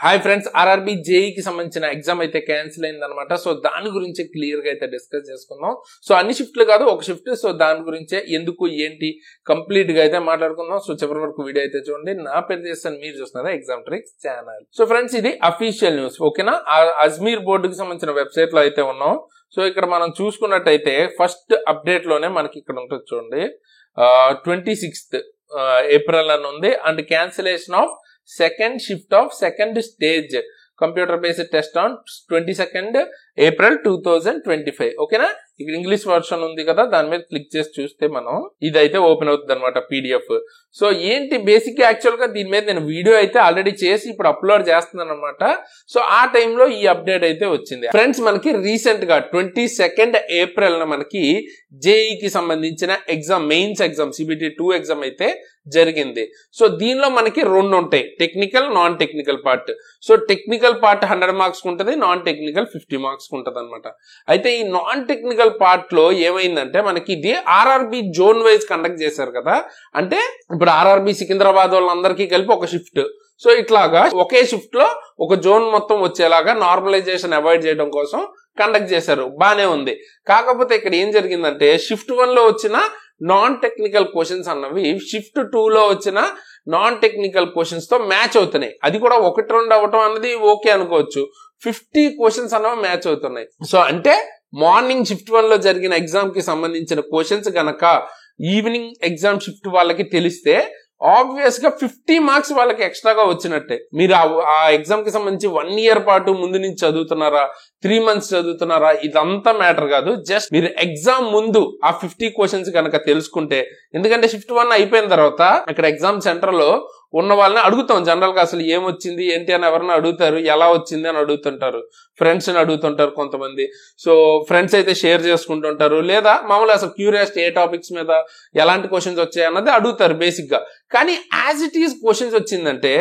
Hi friends, RRB జేఈకి సంబంధించిన exam అయితే cancel అయింది అనమాట. సో దాని గురించి క్లియర్ గా అయితే డిస్కస్ చేసుకుందాం. సో అన్ని షిఫ్ట్లు కాదు, ఒక షిఫ్ట్. సో దాని గురించే ఎందుకు ఏంటి కంప్లీట్ గా అయితే మాట్లాడుకుందాం. సో చివరి వరకు వీడియో అయితే చూడండి. నా పేరు చేస్తాను, మీరు చూస్తున్నారా exam tricks channel. So friends, ఇది అఫీషియల్ న్యూస్, ఓకేనా. అజ్మీర్ బోర్డుకి సంబంధించిన వెబ్సైట్ లో అయితే ఉన్నాం. సో ఇక్కడ మనం చూసుకున్నట్టయితే ఫస్ట్ అప్డేట్ లోనే మనకి ఇక్కడ ఉంటుంది చూడండి, 26th ఏప్రిల్ అని ఉంది. And cancellation of second shift of second stage computer based test on 22nd April 2025. ఓకేనా. ఇక్కడ ఇంగ్లీష్ వర్షన్ ఉంది కదా, దాని మీద క్లిక్ చేసి చూస్తే మనం ఇదైతే ఓపెన్ అవుతుంది అనమాట, పీడిఎఫ్. సో ఏంటి బేసిక్ యాక్చువల్ గా దీని మీద నేను వీడియో అయితే ఆల్రెడీ చేసి ఇప్పుడు అప్లోడ్ చేస్తున్నాను అనమాట. సో ఆ టైంలో ఈ అప్డేట్ అయితే వచ్చింది. ఫ్రెండ్స్, మనకి రీసెంట్ గా 22nd ఏప్రిల్ మనకి జేఈకి సంబంధించిన exam, mains exam, CBT 2 exam అయితే జరిగింది. సో దీనిలో మనకి రెండు ఉంటాయి, technical, non technical part. So technical part 100 marks ఉంటుంది, నాన్ టెక్నికల్ 50 మార్క్స్ ఉంటుంది అనమాట. అయితే ఈ నాన్ టెక్నికల్ పార్ట్ లో ఏమైందంటే మనకి ఇది ఆర్ఆర్బి జోన్ వైజ్ కండక్ట్ చేశారు కదా. అంటే ఇప్పుడు ఆర్ఆర్బి సికింద్రాబాద్ వాళ్ళందరికీ కలిపి ఒక షిఫ్ట్. సో ఇట్లాగా ఒకే షిఫ్ట్ లో ఒక జోన్ మొత్తం వచ్చేలాగా నార్మలైజేషన్ అవాయిడ్ చేయడం కోసం కండక్ట్ చేశారు, బానే ఉంది. కాకపోతే ఇక్కడ ఏం జరిగిందంటే షిఫ్ట్ 1 లో వచ్చిన నాన్ టెక్నికల్ క్వశ్చన్స్ అన్నవి షిఫ్ట్ 2 లో వచ్చిన నాన్ టెక్నికల్ క్వశ్చన్స్ తో మ్యాచ్ అవుతున్నాయి. అది కూడా 1-2 అవ్వటం అన్నది ఓకే అనుకోవచ్చు, 50 క్వశ్చన్స్ అన్నవి మ్యాచ్ అవుతున్నాయి. సో అంటే మార్నింగ్ షిఫ్ట్ 1 లో జరిగిన ఎగ్జామ్ కి సంబంధించిన క్వశ్చన్స్ గనక ఈవినింగ్ ఎగ్జామ్ షిఫ్ట్ వాళ్ళకి తెలిస్తే ఆబ్వియస్ గా 50 మార్క్స్ వాళ్ళకి ఎక్స్ట్రాగా వచ్చినట్టే. మీరు ఆ ఎగ్జామ్ కి సంబంధించి 1 ఇయర్ పాటు ముందు నుంచి చదువుతున్నారా, 3 months చదువుతున్నారా, ఇదంతా మ్యాటర్ కాదు. జస్ట్ మీరు ఎగ్జామ్ ముందు ఆ 50 క్వశ్చన్స్ కనుక తెలుసుకుంటే, ఎందుకంటే షిఫ్ట్ 1 అయిపోయిన తర్వాత అక్కడ ఎగ్జామ్ సెంటర్ లో ఉన్న వాళ్ళని అడుగుతాం జనరల్ గా, అసలు ఏమొచ్చింది ఏంటి అని ఎవరిని అడుగుతారు, ఎలా వచ్చింది అని అడుగుతుంటారు, ఫ్రెండ్స్ ని అడుగుతుంటారు కొంతమంది. సో ఫ్రెండ్స్ అయితే షేర్ చేసుకుంటుంటారు, లేదా మామూలుగా అసలు క్యూరియాసిటీ ఏ టాపిక్స్ మీద ఎలాంటి క్వశ్చన్స్ వచ్చాయి అన్నది అడుగుతారు బేసిక్ గా. కానీ యాజ్ ఇట్ ఈస్ క్వశ్చన్స్ వచ్చిందంటే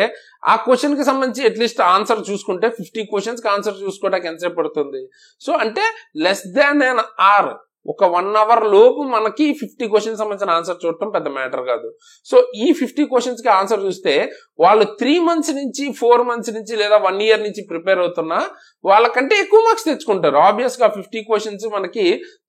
ఆ క్వశ్చన్ కి సంబంధించి అట్లీస్ట్ ఆన్సర్ చూసుకుంటే 50 క్వశ్చన్స్ కి ఆన్సర్ చూసుకోవడానికి ఎంతసేపు పడుతుంది? సో అంటే లెస్ దాన్ an hour, ఒక 1 hour లోపు మనకి 50 క్వశ్చన్స్ సంబంధించిన ఆన్సర్ చూడటం పెద్ద మ్యాటర్ కాదు. సో ఈ 50 క్వశ్చన్స్ కి ఆన్సర్ చూస్తే వాళ్ళు 3 months నుంచి 4 months నుంచి లేదా 1 year నుంచి ప్రిపేర్ అవుతున్నా వాళ్ళకంటే ఎక్కువ మార్క్స్ తెచ్చుకుంటారు. ఆబ్వియస్ గా 50 క్వశ్చన్స్ మనకి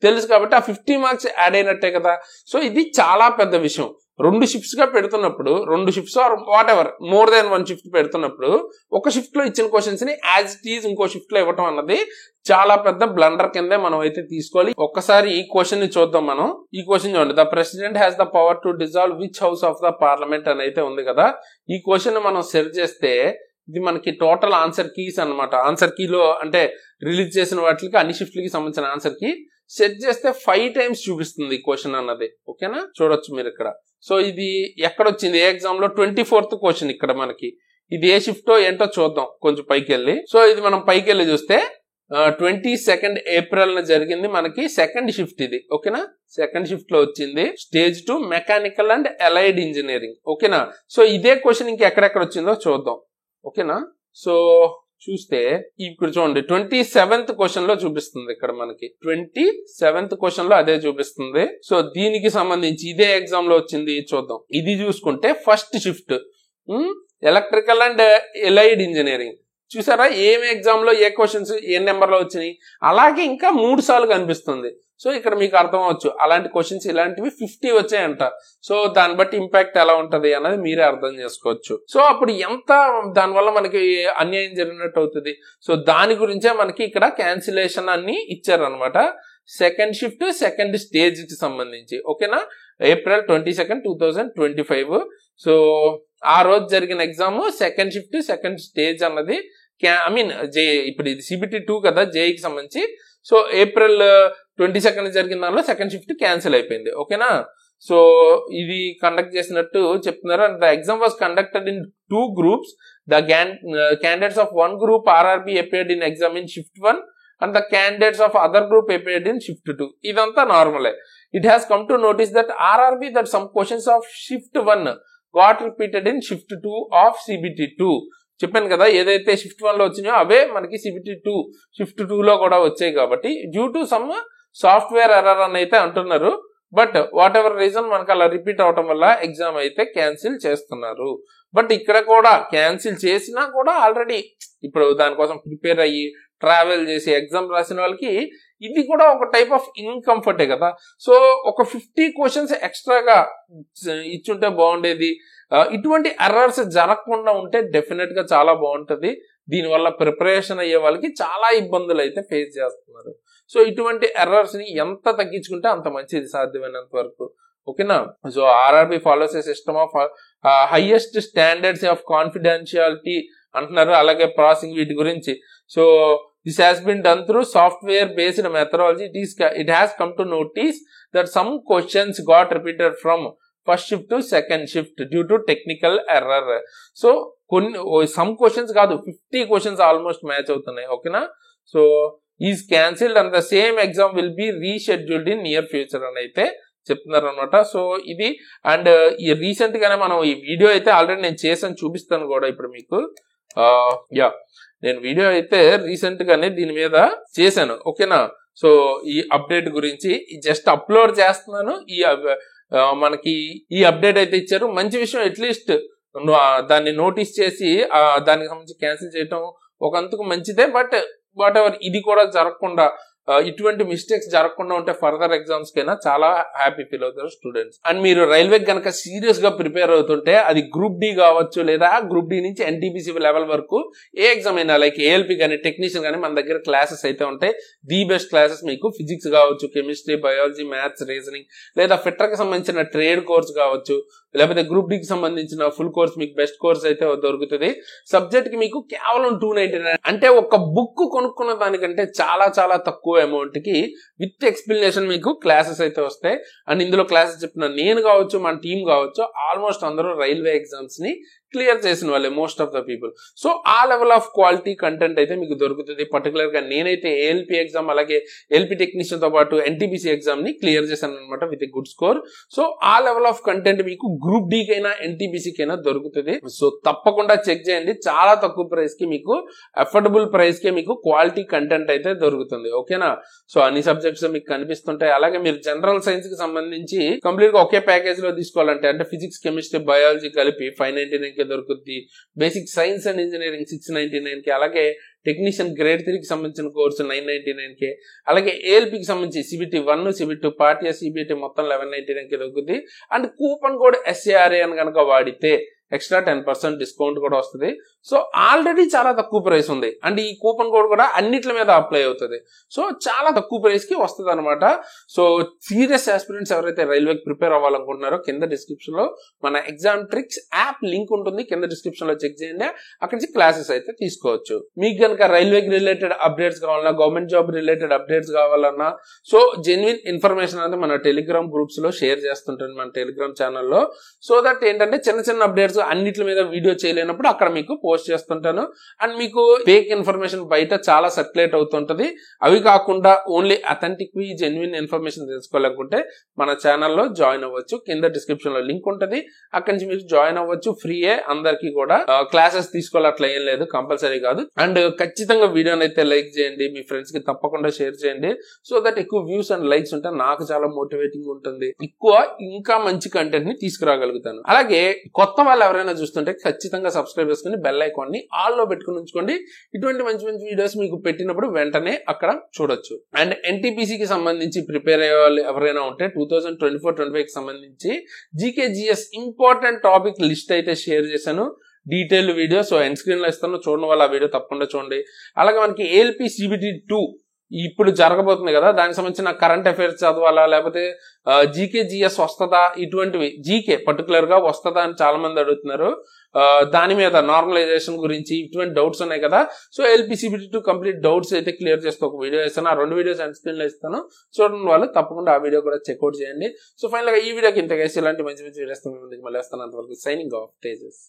తెలుసు కాబట్టి ఆ 50 మార్క్స్ యాడ్ అయినట్టే కదా. సో ఇది చాలా పెద్ద విషయం. 2 షిఫ్ట్స్ గా పెడుతున్నప్పుడు, 2 shifts or whatever more than 1 shift పెడుతున్నప్పుడు ఒక షిఫ్ట్ లో ఇచ్చిన క్వశ్చన్స్ ని యాజ్ ఇట్ ఈజ్ ఇంకో షిఫ్ట్ లో ఇవ్వటం అన్నది చాలా పెద్ద బ్లండర్ కిందే మనం అయితే తీసుకోవాలి. ఒక్కసారి ఈ క్వశ్చన్ ని చూద్దాం మనం. ఈ క్వశ్చన్ చూడండి, the president has the power to dissolve which house of the parliament అని అయితే ఉంది కదా. ఈ క్వశ్చన్ మనం సెర్చ్ చేస్తే ఇది మనకి టోటల్ ఆన్సర్ కీస్ అనమాట. ఆన్సర్ కీలో అంటే రిలీజ్ చేసిన వాటికి అన్ని షిఫ్ట్లకి సంబంధించిన ఆన్సర్ కీ సెట్ చేస్తే 5 times చూపిస్తుంది ఈ క్వశ్చన్ అన్నది, ఓకేనా. చూడొచ్చు మీరు ఇక్కడ. సో ఇది ఎక్కడొచ్చింది, ఏ ఎగ్జామ్ లో 24th క్వశ్చన్ ఇక్కడ మనకి. ఇది ఏ షిఫ్ట్ ఏంటో చూద్దాం కొంచెం పైకి వెళ్ళి. సో ఇది మనం పైకి వెళ్ళి చూస్తే 22nd ఏప్రిల్ జరిగింది మనకి సెకండ్ షిఫ్ట్ ఇది, ఓకేనా. సెకండ్ షిఫ్ట్ లో వచ్చింది stage 2 mechanical and allied engineering, ఓకేనా. సో ఇదే క్వశ్చన్ ఇంకెక్కడెక్కడ వచ్చిందో చూద్దాం, ఓకేనా. సో చూస్తే ఇప్పుడు చూడండి 27th క్వశ్చన్ లో చూపిస్తుంది ఇక్కడ మనకి. 27th క్వశ్చన్ లో అదే చూపిస్తుంది. సో దీనికి సంబంధించి ఇదే ఎగ్జామ్ లో వచ్చింది చూద్దాం. ఇది చూసుకుంటే first shift electrical and allied engineering. చూసారా ఏం ఎగ్జామ్ లో ఏ క్వశ్చన్స్ ఏ నెంబర్ లో వచ్చినాయి, అలాగే ఇంకా 3 సార్లు కనిపిస్తుంది. సో ఇక్కడ మీకు అర్థం అవచ్చు అలాంటి క్వశ్చన్స్ ఇలాంటివి 50 వచ్చాయంట. సో దాన్ని బట్టి ఇంపాక్ట్ ఎలా ఉంటది అన్నది మీరే అర్థం చేసుకోవచ్చు. సో అప్పుడు ఎంత దానివల్ల మనకి అన్యాయం జరిగినట్టు అవుతుంది. సో దాని గురించే మనకి ఇక్కడ క్యాన్సిలేషన్ అన్ని ఇచ్చారనమాట. సెకండ్ షిఫ్ట్ సెకండ్ స్టేజ్ కి సంబంధించి, ఓకేనా. April 22nd 2025. సో ఆ రోజు జరిగిన exam second shift second stage అన్నది ఇప్పుడు ఇది CBT 2 కదా జేఈకి సంబంధించి. సో April 22nd జరిగిన దానిలో సెకండ్ షిఫ్ట్ క్యాన్సిల్ అయిపోయింది, ఓకేనా. సో ఇది కండక్ట్ చేసినట్టు చెప్తున్నారు. The exam was conducted in 2 groups. The candidates of one group RRB appeared in exam in shift 1 and the candidates of other group appeared in shift 2. ఇదంతా నార్మలే. It has come to notice that RRB that some questions of shift 1 got repeated in shift 2 of CBT 2. చెప్పాను కదా, ఏదైతే shift 1 లో వచ్చినాయో అవే మనకి CBT 2 shift 2 లో కూడా వచ్చాయి. కాబట్టి due to some software error అని అయితే అంటున్నారు. బట్ వాట్ ఎవర్ రీజన్ మనకు అలా రిపీట్ అవటం వల్ల ఎగ్జామ్ అయితే క్యాన్సిల్ చేస్తున్నారు. బట్ ఇక్కడ కూడా క్యాన్సిల్ చేసినా కూడా ఆల్రెడీ ఇప్పుడు దానికోసం ప్రిపేర్ అయ్యి ట్రావెల్ చేసి ఎగ్జామ్ రాసిన వాళ్ళకి ఇది కూడా ఒక టైప్ ఆఫ్ ఇన్కంఫర్టే కదా. సో ఒక 50 క్వశ్చన్స్ ఎక్స్ట్రాగా ఇచ్చుంటే బాగుండేది. ఇటువంటి ఎర్రర్స్ జరగకుండా ఉంటే డెఫినెట్ గా చాలా బాగుంటది. దీనివల్ల ప్రిపరేషన్ అయ్యే వాళ్ళకి చాలా ఇబ్బందులు అయితే ఫేస్ చేస్తున్నారు. సో ఇటువంటి ఎర్రర్స్ ని ఎంత తగ్గించుకుంటే అంత మంచిది సాధ్యమైనంత వరకు. ఓకేనా. So RRB follows A system of highest standards of confidentiality అంటున్నారు. అలాగే ప్రాసెసింగ్ వీటి గురించి. So this has been done through software based methodology. It has come to notice that some questions got repeated from first shift to second shift due to technical error. So some questions కాదు 50 questions almost match అవుతున్నాయి. ఓకేనా. So is cancelled and the same exam will be rescheduled in near future అని అయితే చెప్తున్నారు అనమాట. So ఇది and ఈ recent గానే మనం ఈ వీడియో అయితే ఆల్రెడీ నేను చేసాను, చూపిస్తాను కూడా ఇప్పుడు మీకు. నేను వీడియో అయితే రీసెంట్ గానే దీని మీద చేశాను. ఓకేనా. సో ఈ అప్డేట్ గురించి జస్ట్ అప్లోడ్ చేస్తున్నాను. మనకి ఈ అప్డేట్ అయితే ఇచ్చారు, మంచి విషయం. అట్లీస్ట్ దాన్ని నోటీస్ చేసి దానికి సంబంధించి క్యాన్సిల్ చేయటం ఒకంతకు మంచిదే. బట్ వాట్ ఎవర్ ఇది కూడా జరగకుండా ఇటువంటి మిస్టేక్స్ జరగకుండా ఉంటే ఫర్దర్ ఎగ్జామ్స్ కైనా చాలా హ్యాపీ ఫీల్ అవుతారు స్టూడెంట్స్. అండ్ మీరు రైల్వే కనుక సీరియస్ గా ప్రిపేర్ అవుతుంటే అది గ్రూప్ డి కావచ్చు లేదా గ్రూప్ డి నుంచి ఎన్టీపీసీ లెవెల్ వరకు ఏ ఎగ్జామ్ అయినా లైక్ ఏఎల్పీ కానీ టెక్నీషియన్ కానీ మన దగ్గర క్లాసెస్ అయితే ఉంటాయి. ది బెస్ట్ క్లాసెస్ మీకు ఫిజిక్స్ కావచ్చు, కెమిస్ట్రీ, బయాలజీ, మ్యాథ్స్, రీజనింగ్ లేదా ఫిట్టర్ కి సంబంధించిన ట్రేడ్ కోర్స్ కావచ్చు, లేకపోతే గ్రూప్ డి కి సంబంధించిన ఫుల్ కోర్స్ మీకు బెస్ట్ కోర్స్ అయితే దొరుకుతుంది. సబ్జెక్ట్ కి మీకు కేవలం 299 అంటే ఒక బుక్ కొనుక్కున్న దానికంటే చాలా చాలా తక్కువ అమౌంట్ కి విత్ ఎక్స్ప్లెనేషన్ మీకు క్లాసెస్ అయితే వస్తాయి. అండ్ ఇందులో క్లాసెస్ చెప్పిన నేను కావచ్చు, మన టీం కావచ్చు, ఆల్మోస్ట్ అందరూ రైల్వే ఎగ్జామ్స్ ని క్లియర్ చేసిన వాళ్ళే most of the people. So ఆ లెవెల్ ఆఫ్ క్వాలిటీ కంటెంట్ అయితే మీకు దొరుకుతుంది. పర్టికులర్ గా నేనైతే ఏఎల్పీ ఎగ్జామ్ అలాగే ఎల్పీ టెక్నీషియన్ తో పాటు ఎన్టీపీసీ ఎగ్జామ్ ని క్లియర్ చేశాను అనమాట విత్ గుడ్ స్కోర్. సో ఆ లెవెల్ ఆఫ్ కంటెంట్ మీకు గ్రూప్ డి కైనా ఎన్టీపీసీ కైనా దొరుకుతుంది. సో తప్పకుండా చెక్ చేయండి. చాలా తక్కువ ప్రైస్ కి మీకు అఫోర్డబుల్ ప్రైస్ కి మీకు క్వాలిటీ కంటెంట్ అయితే దొరుకుతుంది. ఓకేనా. సో అన్ని సబ్జెక్ట్స్ మీకు కనిపిస్తుంటాయి. అలాగే మీరు జనరల్ సైన్స్ కి సంబంధించి కంప్లీట్ గా ఒకే ప్యాకేజ్ లో తీసుకోవాలంటే అంటే ఫిజిక్స్, కెమిస్ట్రీ, బయాలజీ కలిపి 599 దొరుకుద్ది. బేసిక్ సైన్స్ అండ్ ఇంజనీరింగ్ 699 కి, అలాగే టెక్నీషియన్ గ్రేడ్ 3 కి సంబంధించిన కోర్సు 999 అలాగే ఏఎల్పీకి సంబంధించి CBT 1, CBT 2, part A CBT మొత్తం 1199 దొరుకుతుంది. అండ్ కూపన్ కోడ్ SARA అని కనుక వాడితే ఎక్స్ట్రా 10% డిస్కౌంట్ కూడా వస్తుంది. సో ఆల్రెడీ చాలా తక్కువ ప్రైస్ ఉంది. అండ్ ఈ కూపన్ కోడ్ కూడా అన్నిట్ల మీద అప్లై అవుతుంది. సో చాలా తక్కువ ప్రైస్ కి వస్తుంది అనమాట. సో సీరియస్ ఆస్పిరెంట్స్ ఎవరైతే రైల్వేకి ప్రిపేర్ అవ్వాలనుకుంటున్నారో కింద డిస్క్రిప్షన్ లో మన ఎగ్జామ్ ట్రిక్స్ యాప్ లింక్ ఉంటుంది. కింద డిస్క్రిప్షన్ లో చెక్ చేయండి. అక్కడి నుంచి క్లాసెస్ అయితే తీసుకోవచ్చు. మీకు కనుక రైల్వేకి రిలేటెడ్ అప్డేట్స్ కావాలన్నా, గవర్నమెంట్ జాబ్ రిలేటెడ్ అప్డేట్స్ కావాలన్నా, సో జెన్యున్ ఇన్ఫర్మేషన్ అనేది మన టెలిగ్రామ్ గ్రూప్స్ లో షేర్ చేస్తుంటాను మన టెలిగ్రామ్ ఛానల్లో. సో దట్ ఏంటంటే చిన్న చిన్న అప్డేట్స్ అన్నిటి మీద వీడియో చేయలేనప్పుడు అక్కడ మీకు పోస్ట్ చేస్తుంటాను. అండ్ మీకు ఫేక్ ఇన్ఫర్మేషన్ బయట చాలా సర్క్యులేట్ అవుతుంటది. అవి కాకుండా ఓన్లీ అథెంటిక్ జెన్యున్ ఇన్ఫర్మేషన్ తెలుసుకోవాలనుకుంటే మన ఛానల్లో జాయిన్ అవ్వచ్చు. కింద డిస్క్రిప్షన్ లో లింక్ ఉంటుంది. అక్కడి నుంచి మీరు జాయిన్ అవ్వచ్చు. ఫ్రీయే అందరికి కూడా. క్లాసెస్ తీసుకోవాలి అట్లా ఏం లేదు, కంపల్సరీ కాదు. అండ్ ఖచ్చితంగా వీడియోని అయితే లైక్ చేయండి, మీ ఫ్రెండ్స్ కి తప్పకుండా షేర్ చేయండి. సో దట్ ఎక్కువ వ్యూస్ అండ్ లైక్స్ ఉంటే నాకు చాలా మోటివేటింగ్ ఉంటుంది, ఎక్కువ ఇంకా మంచి కంటెంట్ ని తీసుకురాగలుగుతాను. అలాగే కొత్త వాళ్ళు ఎవరైనా చూస్తుంటే ఖచ్చితంగా సబ్స్క్రైబ్ చేసుకుని బెల్ ఐకాన్ ని ఆల్ లో పెట్టుకుని ఉంచుకోండి. ఇటువంటి మంచి మంచి వీడియోస్ మీకు పెట్టినప్పుడు వెంటనే అక్కడ చూడొచ్చు. అండ్ ఎన్టీపీసీకి సంబంధించి ప్రిపేర్ అయ్యే వాళ్ళు ఎవరైనా ఉంటే 2024-25 కి సంబంధించి GKGS ఇంపార్టెంట్ టాపిక్ లిస్ట్ అయితే షేర్ చేశాను, detail video. So end screen లో ఇస్తాను, చూడడం వల్ల ఆ వీడియో తప్పకుండా చూడండి. అలాగే మనకి ALP CBT 2 ఇప్పుడు జరగబోతుంది కదా, దానికి సంబంధించిన కరెంట్ అఫైర్స్ చదవాలా లేకపోతే GKGS వస్తుందా, ఇటువంటివి జీకే పర్టికులర్ గా వస్తుందా అని చాలా మంది అడుగుతున్నారు. దాని మీద నార్మలైజేషన్ గురించి ఇటువంటి డౌట్స్ ఉన్నాయి కదా. So ALP CBT 2 complete doubts అయితే క్లియర్ చేస్తూ ఒక వీడియో ఇస్తాను. ఆ 2 వీడియోస్ ఎండ్ స్క్రీన్ లో ఇస్తాను, చూడండి వాళ్ళు తప్పకుండా ఆ వీడియో కూడా చెక్అౌట్ చేయండి. సో ఫైనల్ గా ఈ వీడియోకి ఇంతకేసి ఇలాంటి మంచి మంచి వీడియోస్ మళ్ళీ వస్తాను. అంతవరకు సైనింగ్ ఆఫ్ తేజస్.